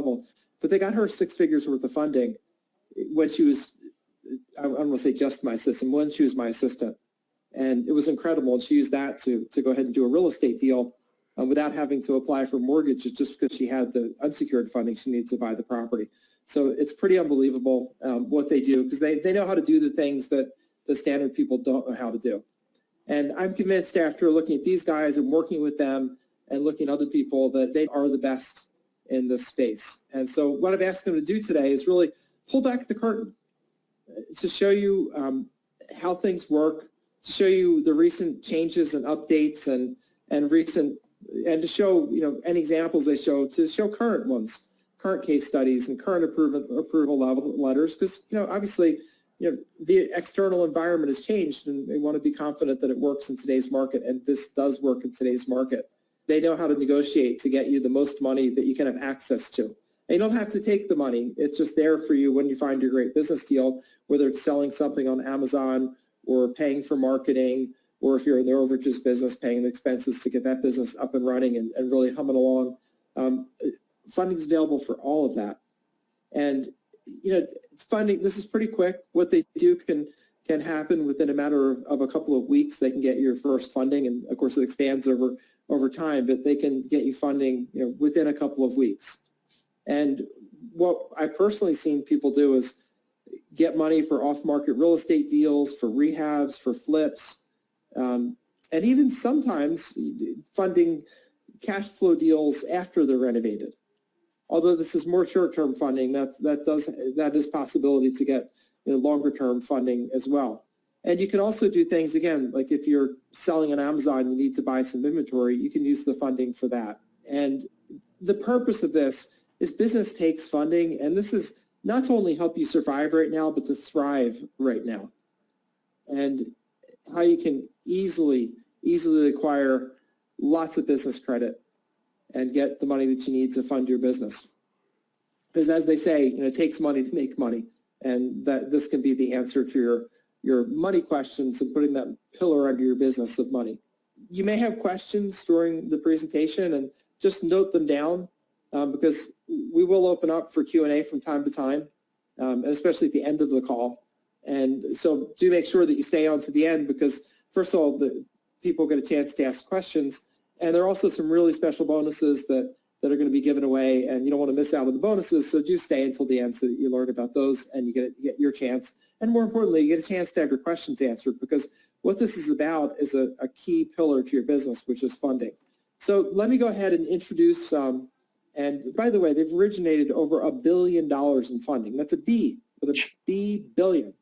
level. But they got her 6 figures worth of funding when she was, I don't want to say just my assistant, when she was my assistant. And it was incredible. And she used that to go ahead and do a real estate deal without having to apply for mortgage, just because she had the unsecured funding she needed to buy the property. So it's pretty unbelievable what they do, because they know how to do the things that the standard people don't know how to do. And I'm convinced after looking at these guys and working with them and looking at other people that they are the best in this space. And so what I've asked them to do today is really pull back the curtain to show you how things work, to show you the recent changes and updates and to show, any examples they show, to show current ones, current case studies and current approval level letters, because, obviously, the external environment has changed, and they want to be confident that it works in today's market, and this does work in today's market. They know how to negotiate to get you the most money that you can have access to. And you don't have to take the money. It's just there for you when you find your great business deal, whether it's selling something on Amazon or paying for marketing, or if you're in the overages business, paying the expenses to get that business up and running and really humming along. Funding is available for all of that. And, it's funding, this is pretty quick. What they do can happen within a matter of a couple of weeks. They can get your first funding, and of course it expands over time, but they can get you funding, within a couple of weeks. And what I've personally seen people do is get money for off-market real estate deals, for rehabs, for flips, and even sometimes funding cash flow deals after they're renovated. Although this is more short-term funding, that is a possibility to get longer-term funding as well. And you can also do things, again, like if you're selling on Amazon, you need to buy some inventory, you can use the funding for that. And the purpose of this is business takes funding, and this is not to only help you survive right now, but to thrive right now. And how you can easily acquire lots of business credit and get the money that you need to fund your business. Because as they say, it takes money to make money, and that this can be the answer to your money questions and putting that pillar under your business of money. You may have questions during the presentation, and just note them down because we will open up for Q&A from time to time, and especially at the end of the call. And so do make sure that you stay on to the end, because first of all, the people get a chance to ask questions. And there are also some really special bonuses that are going to be given away, and you don't want to miss out on the bonuses, so do stay until the end so that you learn about those and you get your chance. And more importantly, you get a chance to have your questions answered, because what this is about is a key pillar to your business, which is funding. So let me go ahead and introduce, and by the way, they've originated over $1 billion in funding. That's a B, with a B billion.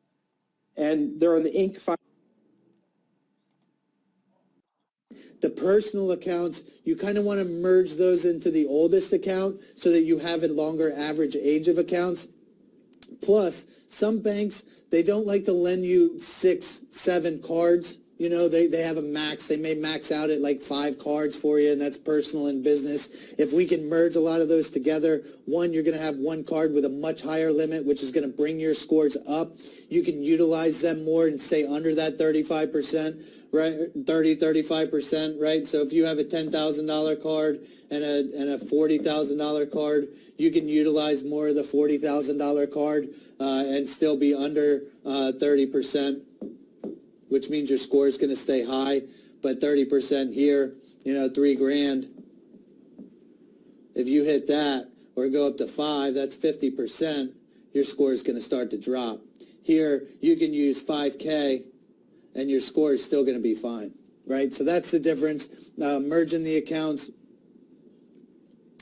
And they're on the Inc. 5. The personal accounts, you kind of want to merge those into the oldest account so that you have a longer average age of accounts. Plus, some banks, they don't like to lend you 6, 7 cards. They have a max. They may max out at like 5 cards for you, and that's personal and business. If we can merge a lot of those together, one, you're going to have one card with a much higher limit, which is going to bring your scores up. You can utilize them more and stay under that 35%. Right, 35%, right? So if you have a $10,000 card and a $40,000 card, you can utilize more of the $40,000 card and still be under 30%, which means your score is going to stay high. But 30% here, $3,000. If you hit that or go up to 5, that's 50%. Your score is going to start to drop. Here, you can use 5K. And your score is still going to be fine, right? So that's the difference. Merging the accounts,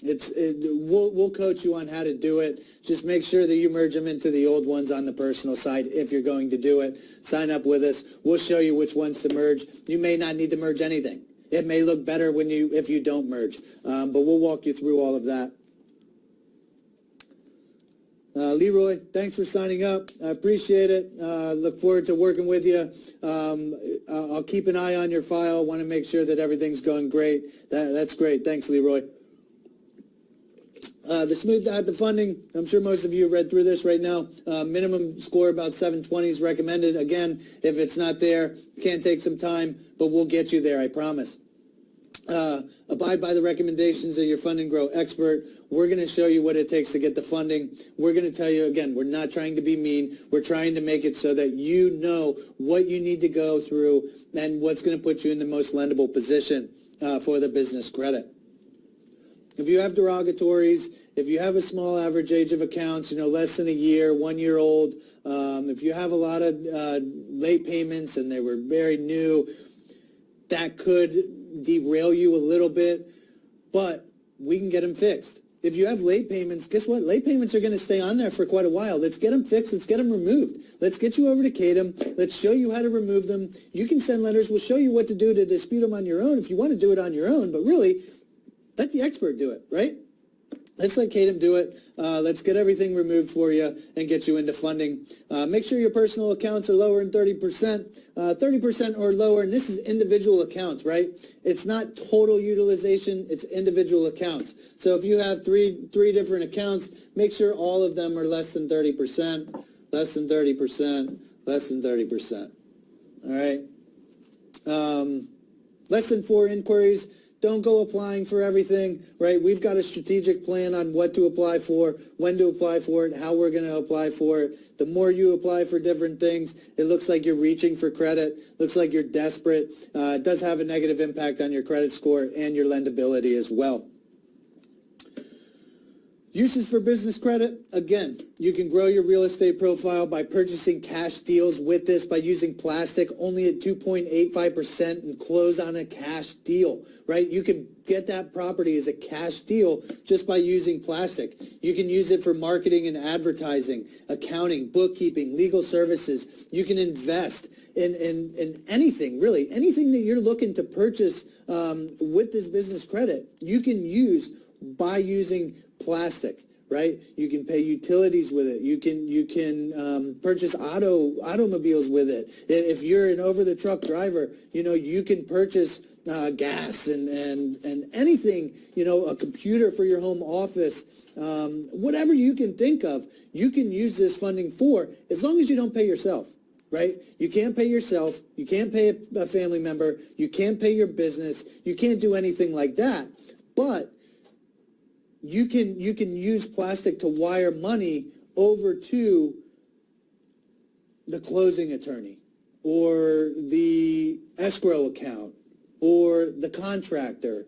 we'll coach you on how to do it. Just make sure that you merge them into the old ones on the personal side if you're going to do it. Sign up with us. We'll show you which ones to merge. You may not need to merge anything. It may look better if you don't merge, but we'll walk you through all of that. Leroy, thanks for signing up. I appreciate it. Look forward to working with you. I'll keep an eye on your file. Want to make sure that everything's going great. That's great. Thanks, Leroy. The funding, I'm sure most of you have read through this right now. Minimum score about 720 is recommended. Again, if it's not there, can take some time, but we'll get you there, I promise. abide by the recommendations of your Fund and Grow expert. We're going to show you what it takes to get the funding. We're going to tell you, again, we're not trying to be mean. We're trying to make it so that you know what you need to go through and what's going to put you in the most lendable position for the business credit. If you have derogatories, if you have a small average age of accounts, less than a year, 1 year old, if you have a lot of late payments and they were very new, that could derail you a little bit, but we can get them fixed. If you have late payments, guess what? Late payments are going to stay on there for quite a while. Let's get them fixed. Let's get them removed. Let's get you over to CADM. Let's show you how to remove them. You can send letters. We'll show you what to do to dispute them on your own if you want to do it on your own, but really, let the expert do it, right? Let's let CADM do it. Let's get everything removed for you and get you into funding. Make sure your personal accounts are lower than 30%. 30% or lower, and this is individual accounts, right? It's not total utilization, it's individual accounts. So if you have three different accounts, make sure all of them are less than 30%, less than 30%, less than 30%. All right? Less than 4 inquiries. Don't go applying for everything, right? We've got a strategic plan on what to apply for, when to apply for it, how we're going to apply for it. The more you apply for different things, it looks like you're reaching for credit, looks like you're desperate. It does have a negative impact on your credit score and your lendability as well. Uses for business credit, again, you can grow your real estate profile by purchasing cash deals with this, by using plastic only at 2.85% and close on a cash deal, right? You can get that property as a cash deal just by using plastic. You can use it for marketing and advertising, accounting, bookkeeping, legal services. You can invest in anything, really. Anything that you're looking to purchase with this business credit, you can use by using plastic, right? You can pay utilities with it. You can purchase automobiles with it. If you're an over-the-truck driver, you can purchase gas and anything, a computer for your home office, whatever you can think of, you can use this funding for, as long as you don't pay yourself, right? You can't pay yourself. You can't pay a family member. You can't pay your business. You can't do anything like that. But you can use plastic to wire money over to the closing attorney or the escrow account or the contractor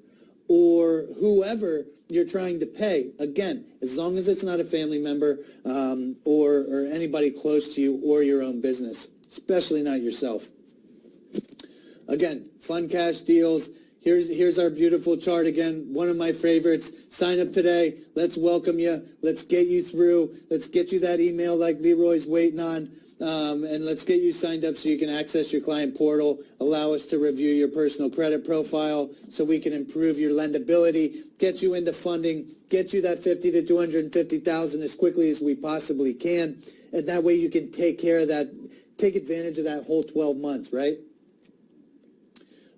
or whoever you're trying to pay. Again, as long as it's not a family member or anybody close to you or your own business, especially not yourself. Again, fun cash deals. Here's our beautiful chart again, one of my favorites. Sign up today. Let's welcome you. Let's get you through. Let's get you that email like Leroy's waiting on. And let's get you signed up so you can access your client portal, allow us to review your personal credit profile so we can improve your lendability, get you into funding, get you that $50,000 to $250,000 as quickly as we possibly can. And that way you can take care of that, take advantage of that whole 12 months, right?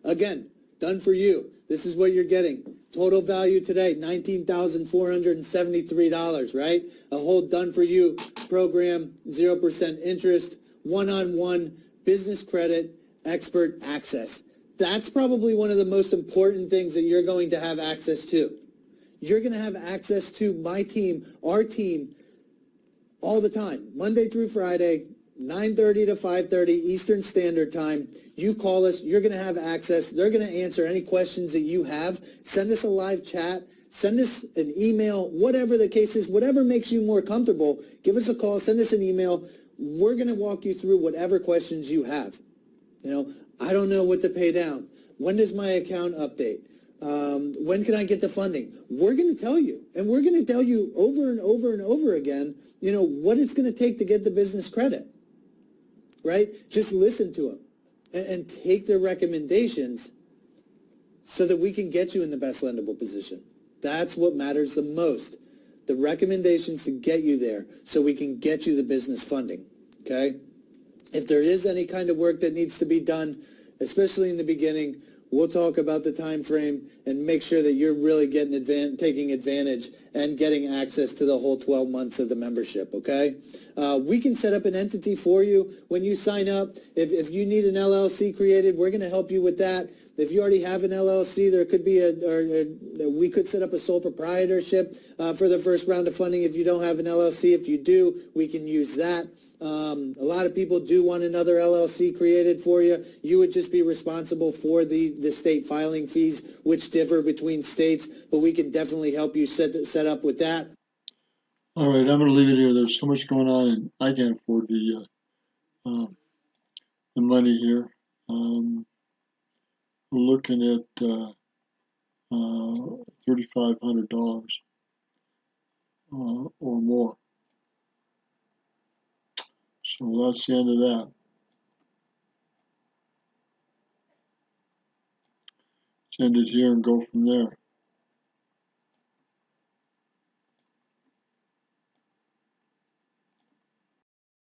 Again, done for you. This is what you're getting. Total value today, $19,473, right? A whole done-for-you program, 0% interest, one-on-one business credit, expert access. That's probably one of the most important things that you're going to have access to. You're going to have access to my team, our team, all the time, Monday through Friday, 9:30 to 5:30 Eastern Standard Time. You call us, you're going to have access. They're going to answer any questions that you have. Send us a live chat. Send us an email, whatever the case is, whatever makes you more comfortable. Give us a call, send us an email. We're going to walk you through whatever questions you have. I don't know what to pay down. When does my account update? When can I get the funding? We're going to tell you, and we're going to tell you over and over and over again, what it's going to take to get the business credit, right? Just listen to them and take their recommendations so that we can get you in the best lendable position. That's what matters the most. The recommendations to get you there so we can get you the business funding, okay? If there is any kind of work that needs to be done, especially in the beginning, we'll talk about the time frame and make sure that you're really taking advantage and getting access to the whole 12 months of the membership, okay? We can set up an entity for you when you sign up. If you need an LLC created, we're going to help you with that. if you already have an LLC, there could be we could set up a sole proprietorship for the first round of funding if you don't have an LLC. If you do, we can use that. A lot of people do want another LLC created for you. You would just be responsible for the state filing fees, which differ between states, but we can definitely help you set up with that. All right, I'm going to leave it here. There's so much going on, and I can't afford the money here. We're looking at $3,500 or more. So that's the end of that. Let's end it here and go from there.